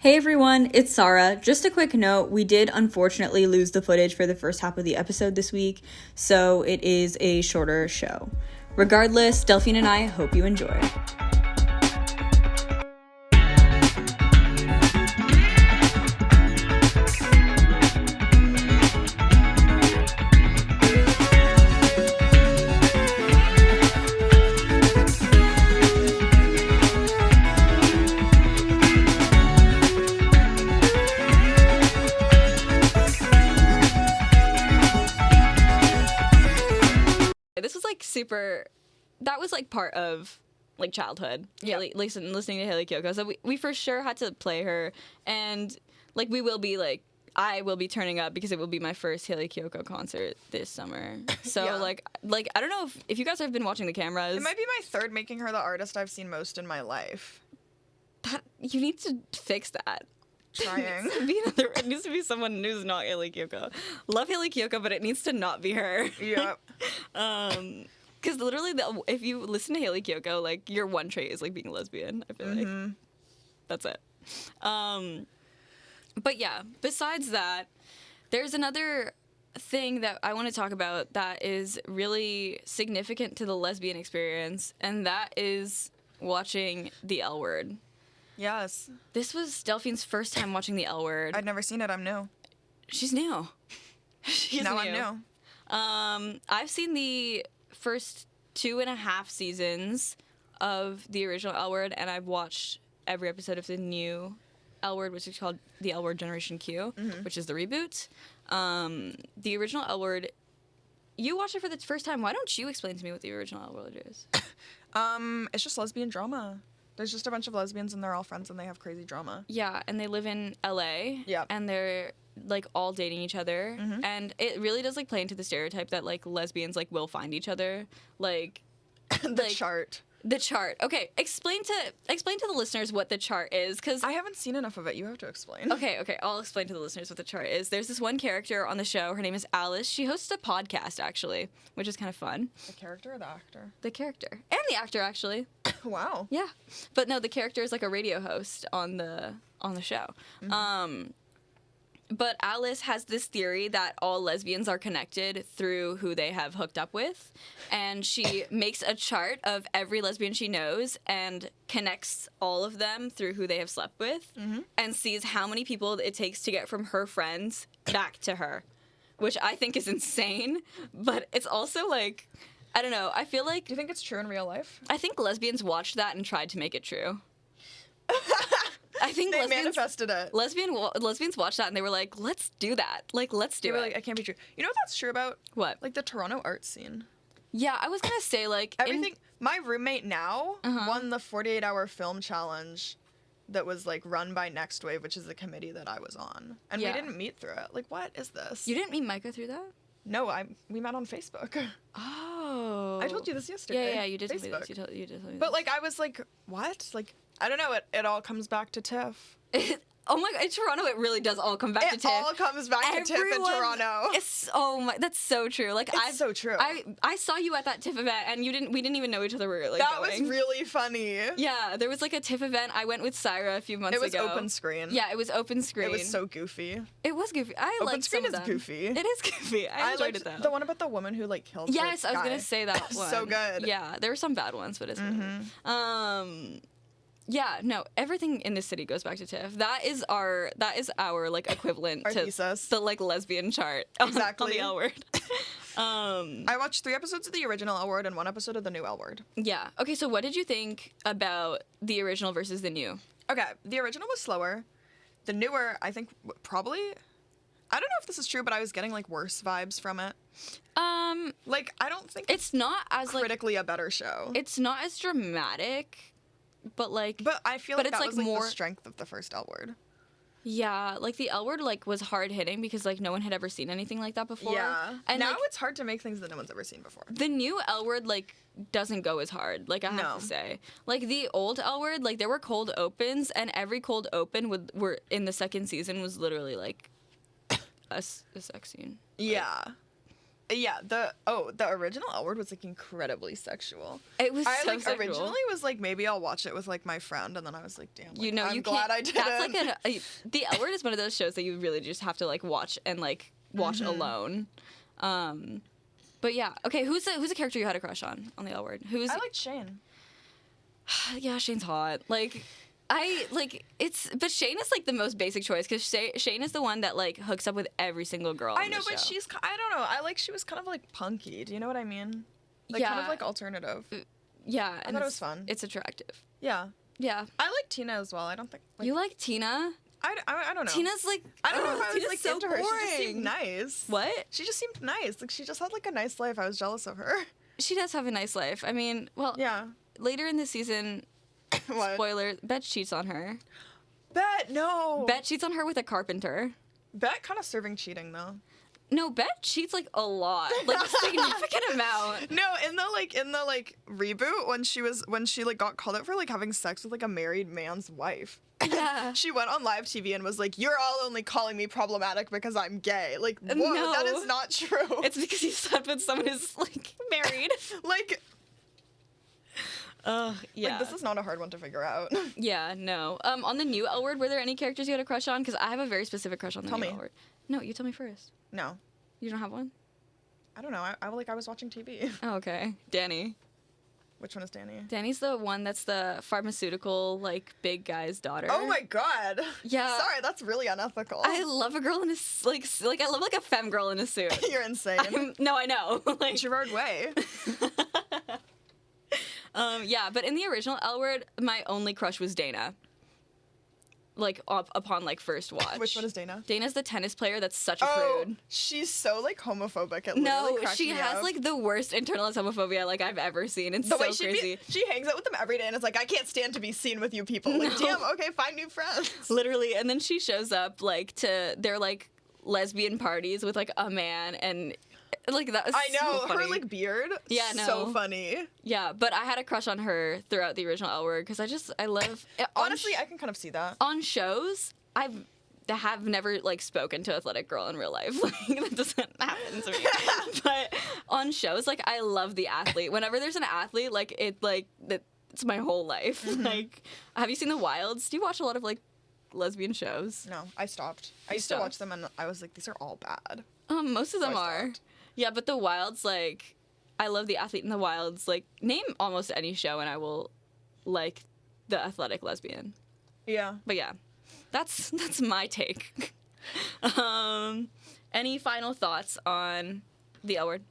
Hey everyone, it's Sarah. Just a quick note, we did unfortunately lose the footage for the first half of the episode this week, so it is a shorter show. Regardless, Delphine and I hope you enjoy. That was like part of like childhood. Yeah. Listening to Haley Kiyoko. So we for sure had to play her, and like I will be turning up because it will be my first Haley Kiyoko concert this summer. So Yeah. like I don't know if you guys have been watching the cameras. It might be my third, making her the artist I've seen most in my life. You need to fix that. Trying. It needs to be someone who's not Haley Kiyoko. Love Haley Kiyoko, but it needs to not be her. Yep. Because literally, if you listen to Haley Kiyoko, like, your one trait is, like, being a lesbian, I feel like. That's it. But, yeah, besides that, there's another thing that I want to talk about that is really significant to the lesbian experience, and that is watching The L Word. Yes. This was Delphine's first time watching The L Word. I'd never seen it. I'm new. She's new. She's now new. I'm new. I've seen the first 2.5 seasons of the original L Word, and I've watched every episode of the new L Word, which is called the L Word Generation Q, which is the reboot. The original L Word, you watched it for the first time. Why don't you explain to me what the original L Word is? It's just lesbian drama. There's just a bunch of lesbians, and they're all friends, and they have crazy drama. Yeah, and they live in LA. Yeah. And they're like all dating each other, and it really does like play into the stereotype that like lesbians like will find each other, like The chart. The chart. Okay, explain to the listeners what the chart is, because I haven't seen enough of it. You have to explain. Okay, I'll explain to the listeners what the chart is. There's this one character on the show. Her name is Alice. She hosts a podcast, actually, which is kind of fun. The character or the actor? The character. And the actor, actually. Wow. Yeah. But no, the character is like a radio host on the show. But Alice has this theory that all lesbians are connected through who they have hooked up with. And she makes a chart of every lesbian she knows and connects all of them through who they have slept with, and sees how many people it takes to get from her friends back to her, which I think is insane. But it's also like, I don't know, I feel like... Do you think it's true in real life? I think lesbians watched that and tried to make it true. I think they manifested it. Lesbians watched that and they were like, let's do that. Like, let's do it. They were like, it can't be true. You know what that's true about? What? Like the Toronto art scene. Yeah, I was going to say, like... Everything... My roommate now won the 48-hour film challenge that was, like, run by Next Wave, which is the committee that I was on. And we didn't meet through it. Like, what is this? You didn't meet Micah through that? No, we met on Facebook. Oh. I told you this yesterday. Yeah, you did tell me Facebook. this. You did tell me But, like, I was like, what? Like, I don't know. It all comes back to Tiff. Oh my God, in Toronto, it really does all come back to Tiff. It all comes back to Tiff in Toronto. That's so true. Like, it's so true. I saw you at that Tiff event, and we didn't even know each other were like that going. was really funny. Yeah, there was like a Tiff event. I went with Sarah a few months ago. It was open screen. Yeah, it was open screen. It was so goofy. It was goofy. I open liked screen some of is them. goofy. It is goofy. I enjoyed it though. The one about the woman who like killed. Yes, her I was guy. like say that one. So good. Yeah, there were some bad ones, but it's good. Yeah, no, everything in this city goes back to Tiff. That is our like equivalent our to thesis. The like lesbian chart. Exactly. On the L Word. I watched 3 episodes of the original L Word and 1 episode of the new L Word. Yeah. Okay, so what did you think about the original versus the new? Okay, the original was slower. The newer, I think, probably... I don't know if this is true, but I was getting, like, worse vibes from it. Like, I don't think it's not as, critically a better show. It's not as dramatic, but, like... But I feel like it's, that like, was, like, more... the strength of the first L Word. Yeah, like, the L Word, like, was hard-hitting because, like, no one had ever seen anything like that before. Yeah. And now like, it's hard to make things that no one's ever seen before. The new L Word, like, doesn't go as hard, like, I have to say. Like, the old L Word, like, there were cold opens, and every cold open were in the second season was literally, like, a sex scene. Like, yeah. Yeah, the original L Word was like incredibly sexual. It was I so like sexual. originally was like maybe I'll watch it with like my friend, and then I was like, damn, like, You know, I'm you glad can't. I didn't. That's like the L Word is one of those shows that you really just have to like watch and like watch alone. But yeah, okay. Who's a character you had a crush on the L Word? Who's I liked Shane. Yeah, Shane's hot. Like. But Shane is like the most basic choice because Shane is the one that like hooks up with every single girl. I know, but I don't know. She was kind of like punky. Do you know what I mean? Like kind of like alternative. Yeah, I thought it was fun. It's attractive. Yeah. Yeah. I like Tina as well. I don't think you like Tina. I don't know. Tina's like I don't know if I was Tina's like so into her. boring. She just seemed nice. What? She just seemed nice. Like she just had like a nice life. I was jealous of her. She does have a nice life. I mean, well, yeah. Later in the season. What? Spoiler, Bet cheats on her. Bet, no. Bet cheats on her with a carpenter. Bet kind of serving cheating, though. No, Bet cheats, like, a lot. Like, a significant amount. No, in the reboot, when she, like, got called out for, like, having sex with, like, a married man's wife. Yeah. She went on live TV and was like, you're all only calling me problematic because I'm gay. Like, whoa, no. That is not true. It's because you slept with someone who's, like, married. Like... yeah. Like, this is not a hard one to figure out. Yeah, no. On the new L Word, were there any characters you had a crush on? Because I have a very specific crush on the new L Word. No, you tell me first. No. You don't have one? I don't know. I was watching TV. Oh, okay. Danny. Which one is Danny? Danny's the one that's the pharmaceutical, like, big guy's daughter. Oh my god. Yeah. Sorry, that's really unethical. I love a girl in a, like I love, like, a femme girl in a suit. You're insane. No, I know. Like, Gerard Way. Yeah, but in the original L Word, my only crush was Dana. Like, upon, like, first watch. Which one is Dana? Dana's the tennis player that's such a prude. She's so, like, homophobic. It literally cracks she me has, up. like, the worst internalized homophobia, like, I've ever seen. It's so crazy. She hangs out with them every day and is like, I can't stand to be seen with you people. Like, damn, okay, find new friends. Literally, and then she shows up, like, to their, like, lesbian parties with, like, a man, and... Like, that was I know, so funny. her, like, beard. Yeah, no. So funny. Yeah, but I had a crush on her throughout the original L Word, because I love... Honestly, I can kind of see that. On shows, I have never, like, spoken to Athletic Girl in real life. Like, that doesn't happen to me. But on shows, like, I love the athlete. Whenever there's an athlete, like, it's my whole life. Mm-hmm. Like, have you seen The Wilds? Do you watch a lot of, like, lesbian shows? No, I stopped. I used to watch them, and I was like, these are all bad. Most of them are. Yeah, but The Wilds, like, I love the athlete in The Wilds. Like, name almost any show and I will like the athletic lesbian. Yeah. But yeah, that's my take. Any final thoughts on the L Word?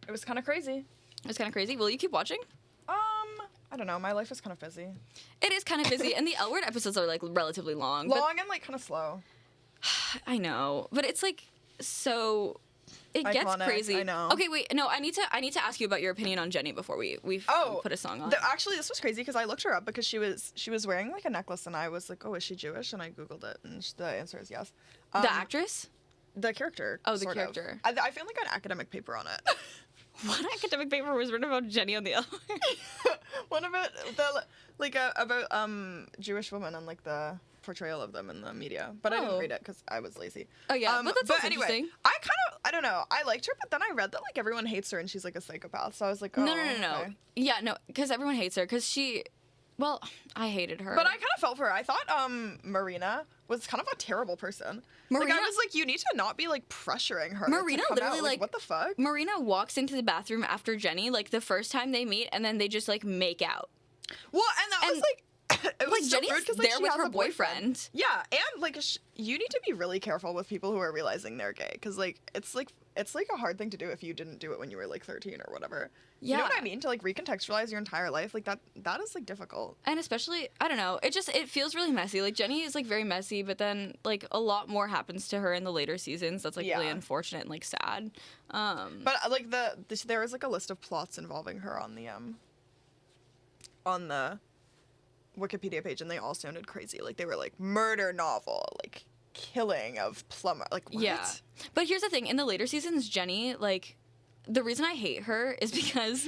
It was kind of crazy. It was kind of crazy. Will you keep watching? I don't know. My life is kind of busy. It is kind of busy, and the L Word episodes are, like, relatively long. And, like, kind of slow. I know, but it's, like, so... It Iconic, gets crazy. I know. Okay, wait. No, I need to ask you about your opinion on Jenny before we put a song on. Actually, this was crazy because I looked her up because she was wearing like a necklace and I was like, oh, is she Jewish? And I googled it and the answer is yes. The actress? The character. Oh, the character. I found like an academic paper on it. What academic paper was written about Jenny on the L Word? One about about Jewish women and like the portrayal of them in the media, but I didn't read it because I was lazy. Oh yeah, but that's anyway, interesting. I don't know. I liked her, but then I read that like everyone hates her and she's like a psychopath. So I was like, oh, no. okay. Yeah, no, because everyone hates her because she. Well, I hated her. But I kind of felt for her. I thought Marina was kind of a terrible person. Marina, like I was like, you need to not be like pressuring her. Marina to come literally out. like what the fuck? Marina walks into the bathroom after Jenny like the first time they meet, and then they just like make out. Well, and that was like. It was like so Jenny's rude 'cause, like, there she with has her a boyfriend. Yeah, and like you need to be really careful with people who are realizing they're gay because like it's like a hard thing to do if you didn't do it when you were like 13 or whatever. Yeah. You know what I mean? To like recontextualize your entire life, like that is like difficult. And especially, I don't know, it feels really messy. Like Jenny is like very messy, but then like a lot more happens to her in the later seasons. That's like really unfortunate and like sad. But like there was like a list of plots involving her on the Wikipedia page, and they all sounded crazy. Like they were like murder novel, like killing of plumber, like what? Yeah. But here's the thing: in the later seasons, Jenny, like, the reason I hate her is because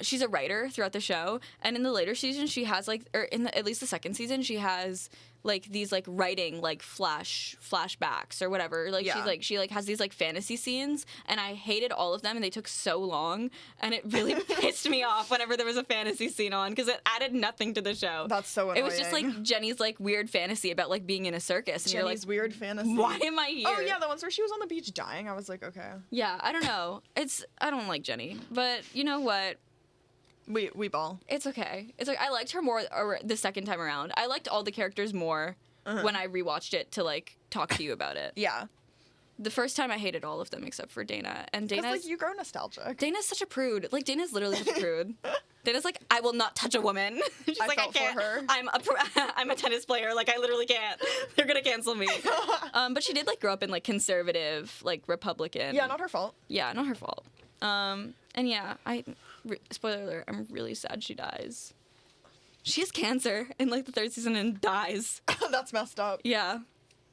she's a writer throughout the show, and in the later seasons, she has like, or in at least the second season, she has like these like writing like flashbacks or whatever. Like she has these like fantasy scenes, and I hated all of them, and they took so long, and it really pissed me off whenever there was a fantasy scene on, because it added nothing to the show. That's so annoying. It was just like Jenny's like weird fantasy about like being in a circus, and Jenny's you're like, weird fantasy. Why am I here? Oh yeah, the ones where she was on the beach dying. I was like, okay. Yeah, I don't know. I don't like Jenny, but you know what? We ball. It's okay. It's like I liked her more the second time around. I liked all the characters more when I rewatched it to like talk to you about it. Yeah. The first time I hated all of them except for Dana. And Dana's like you grow nostalgic. Dana's such a prude. Like Dana's literally such a prude. Dana's like, I will not touch a woman. She's like, I can't. For her. I'm a tennis player. Like I literally can't. They're gonna cancel me. But she did like grow up in like conservative, like Republican. Yeah, not her fault. Yeah, not her fault. And yeah, spoiler alert, I'm really sad she dies. She has cancer in like the 3rd season and dies. That's messed up. Yeah.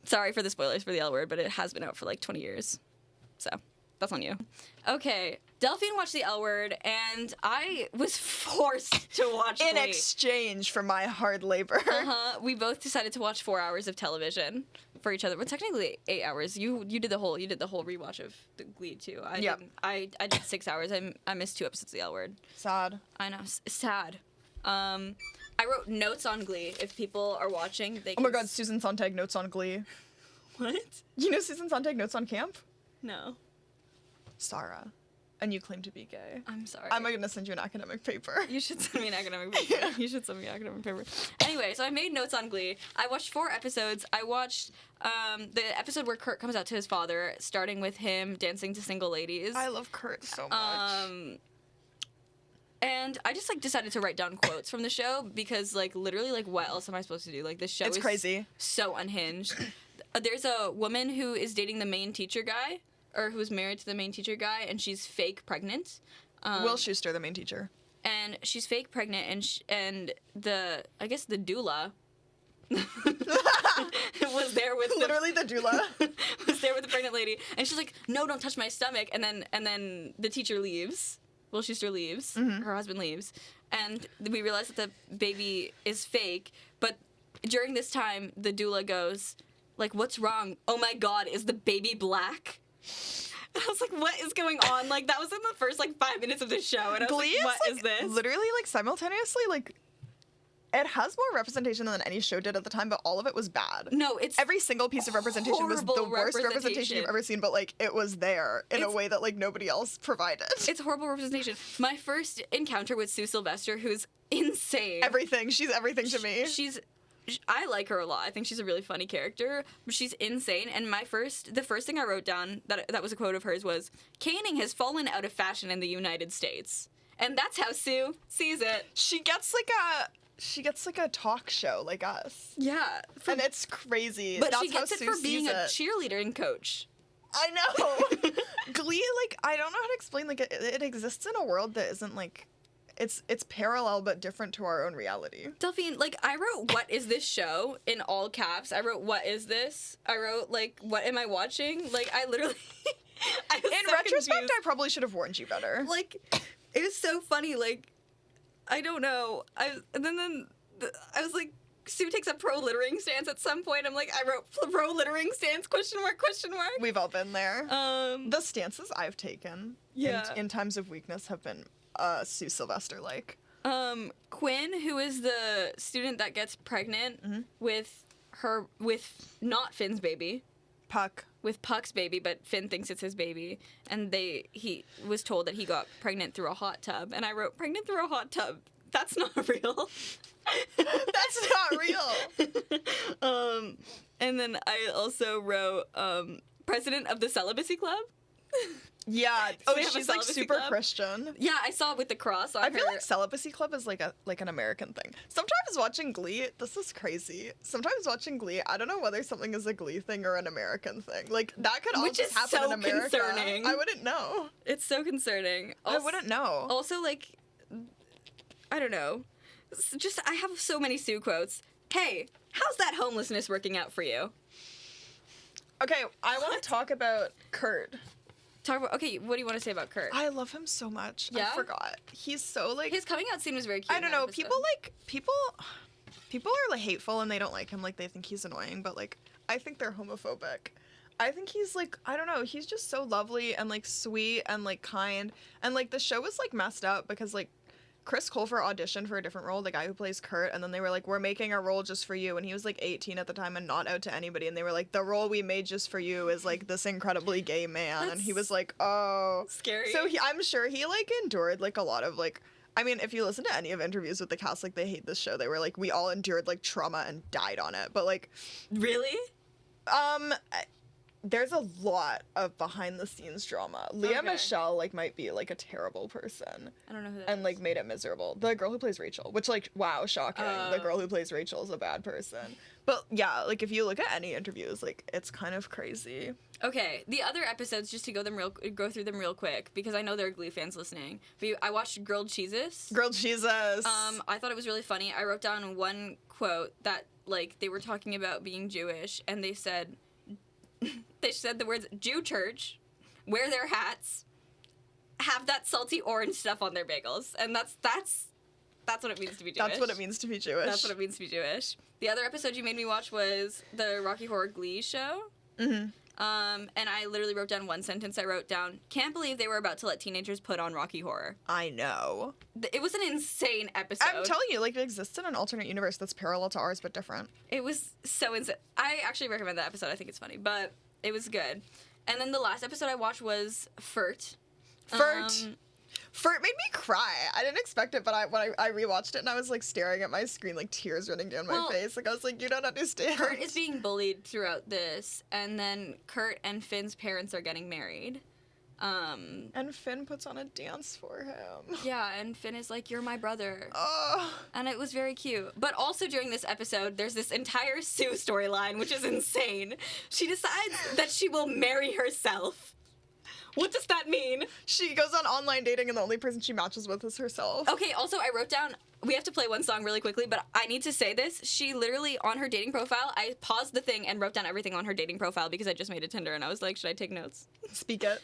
Sorry for the spoilers for the L Word, but it has been out for like 20 years. So, that's on you. Okay, Delphine watched the L Word, and I was forced to watch in Glee. exchange for my hard labor. We both decided to watch 4 hours of television for each other. Well, technically 8 hours. You did the whole rewatch of the Glee too. I did 6 hours. I missed 2 episodes of the L Word. Sad. I know. Sad. I wrote notes on Glee. If people are watching, they can... Oh my god, Susan Sontag notes on Glee. What? You know Susan Sontag notes on camp? No. Sarra. And you claim to be gay. I'm sorry. I'm gonna send you an academic paper. You should send me an academic paper. You should send me an academic paper. Anyway, so I made notes on Glee. I watched 4 episodes. I watched the episode where Kurt comes out to his father, starting with him dancing to Single Ladies. I love Kurt so much. And I just like decided to write down quotes from the show because like literally like what else am I supposed to do? Like this show is crazy. So unhinged. There's a woman who is dating the main teacher guy, or who's married to the main teacher guy, and she's fake pregnant. Will Schuester, the main teacher. And she's fake pregnant, and I guess the doula was there with literally the doula was there with the pregnant lady, and she's like, "No, don't touch my stomach." And then the teacher leaves. Will Schuester leaves. Mm-hmm. Her husband leaves, and we realize that the baby is fake. But during this time, the doula goes, like, "What's wrong? Oh my God, is the baby black?" And I was like, what is going on? Like, that was in the first, like, 5 minutes of the show. And I was Glee like, what is this? Literally, like, simultaneously, like, it has more representation than any show did at the time, but all of it was bad. No, it's every single piece of representation was the worst representation you've ever seen, but, like, it was there in a way that, like, nobody else provided. It's horrible representation. My first encounter with Sue Sylvester, who's insane. Everything. She's everything to me. I like her a lot. I think she's a really funny character, but she's insane. And the first thing I wrote down that was a quote of hers was, "Caning has fallen out of fashion in the United States." And that's how Sue sees it. She gets like a talk show like us. Yeah. And it's crazy. But she gets it for being a cheerleading coach. I know. Glee, like, I don't know how to explain, like, it exists in a world that isn't, like, it's parallel but different to our own reality. Delphine, like, I wrote, "What is this show?" in all caps. I wrote, "What is this?" I wrote, like, "What am I watching?" Like, I literally... in retrospect, confused. I probably should have warned you better. Like, it was so funny, like, I don't know. Then I was like, Sue takes a pro-littering stance at some point. I'm like, I wrote pro-littering stance, question mark. We've all been there. The stances I've taken in times of weakness have been Sue Sylvester-like. Quinn, who is the student that gets pregnant with not Finn's baby. Puck. With Puck's baby, but Finn thinks it's his baby. And he was told that he got pregnant through a hot tub. And I wrote, pregnant through a hot tub. That's not real. That's not real. And then I also wrote, president of the Celibacy Club. Yeah. Oh, she's like super club. Christian. Yeah, I saw it with the cross on her. I feel like Celibacy Club is like an American thing. Sometimes watching Glee, this is crazy. Sometimes watching Glee, I don't know whether something is a Glee thing or an American thing. Like, that could all just happen in America. Concerning. I wouldn't know. It's so concerning. Also, I wouldn't know. Also, like, I don't know. Just, I have so many Sue quotes. Hey, how's that homelessness working out for you? Okay, I want to talk about Kurt. Okay, what do you want to say about Kurt? I love him so much. Yeah? I forgot. He's so, like... His coming out scene was very cute. I don't know. People... people are like hateful and they don't like him, like they think he's annoying, but like I think they're homophobic. I think he's like, I don't know, he's just so lovely and like sweet and like kind, and like the show was like messed up because like Chris Colfer auditioned for a different role, the guy who plays Kurt, and then they were like, we're making a role just for you, and he was like 18 at the time and not out to anybody, and they were like, the role we made just for you is like this incredibly gay man. That's and he was like, oh, scary. So I'm sure he like endured like a lot of like, I mean, if you listen to any of interviews with the cast, like they hate this show. They were like, we all endured like trauma and died on it, but like, really, there's a lot of behind the scenes drama. Leah Michele like might be like a terrible person. I don't know who that and is. Like made it miserable. The girl who plays Rachel, which like wow, shocking. The girl who plays Rachel is a bad person. But yeah, like if you look at any interviews, like it's kind of crazy. Okay, the other episodes, just to go through them real quick, because I know there are Glee fans listening. But I watched Grilled Cheeses. Grilled Cheeses. I thought it was really funny. I wrote down one quote that like they were talking about being Jewish, and they said the words Jew church, wear their hats, have that salty orange stuff on their bagels, and that's what it means to be Jewish. That's what it means to be Jewish. That's what it means to be Jewish. The other episode you made me watch was the Rocky Horror Glee show. Mm-hmm. And I literally wrote down one sentence. I wrote down, can't believe they were about to let teenagers put on Rocky Horror. I know. It was an insane episode. I'm telling you, like, it exists in an alternate universe that's parallel to ours, but different. It was so insane. I actually recommend that episode. I think it's funny, but it was good. And then the last episode I watched was Furt. Furt made me cry. I didn't expect it, but when I rewatched it and I was like staring at my screen, like tears running down my face. Like I was like, you don't understand. Kurt is being bullied throughout this, and then Kurt and Finn's parents are getting married. And Finn puts on a dance for him. Yeah, and Finn is like, you're my brother. Oh. And it was very cute. But also during this episode, there's this entire Sue storyline, which is insane. She decides that she will marry herself. What does that mean? She goes on online dating and the only person she matches with is herself. Okay, also I wrote down, we have to play one song really quickly, but I need to say this. She literally, on her dating profile, I paused the thing and wrote down everything on her dating profile because I just made a Tinder and I was like, should I take notes? Speak it.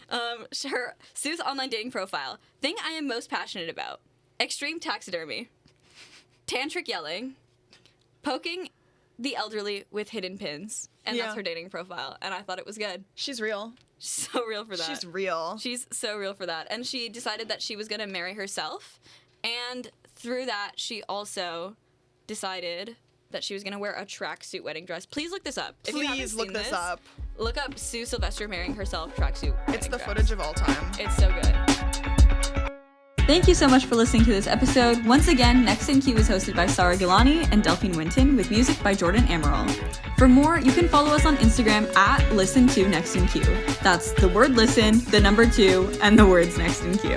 Sue's online dating profile. Thing I am most passionate about. Extreme taxidermy. Tantric yelling. Poking the elderly with hidden pins. And that's her dating profile. And I thought it was good. She's real. She's so real for that. She's real. She's so real for that. And she decided that she was going to marry herself. And through that, she also decided that she was going to wear a tracksuit wedding dress. Please look this up. Please look this up. Look up Sue Sylvester marrying herself tracksuit. It's the footage of all time. It's so good. Thank you so much for listening to this episode. Once again, Next in Q is hosted by Sarra Gillani and Delphine Winton with music by Jordan Amaral. For more, you can follow us on Instagram at listen2nextinq. That's the word listen, the number 2, and the words next in Q.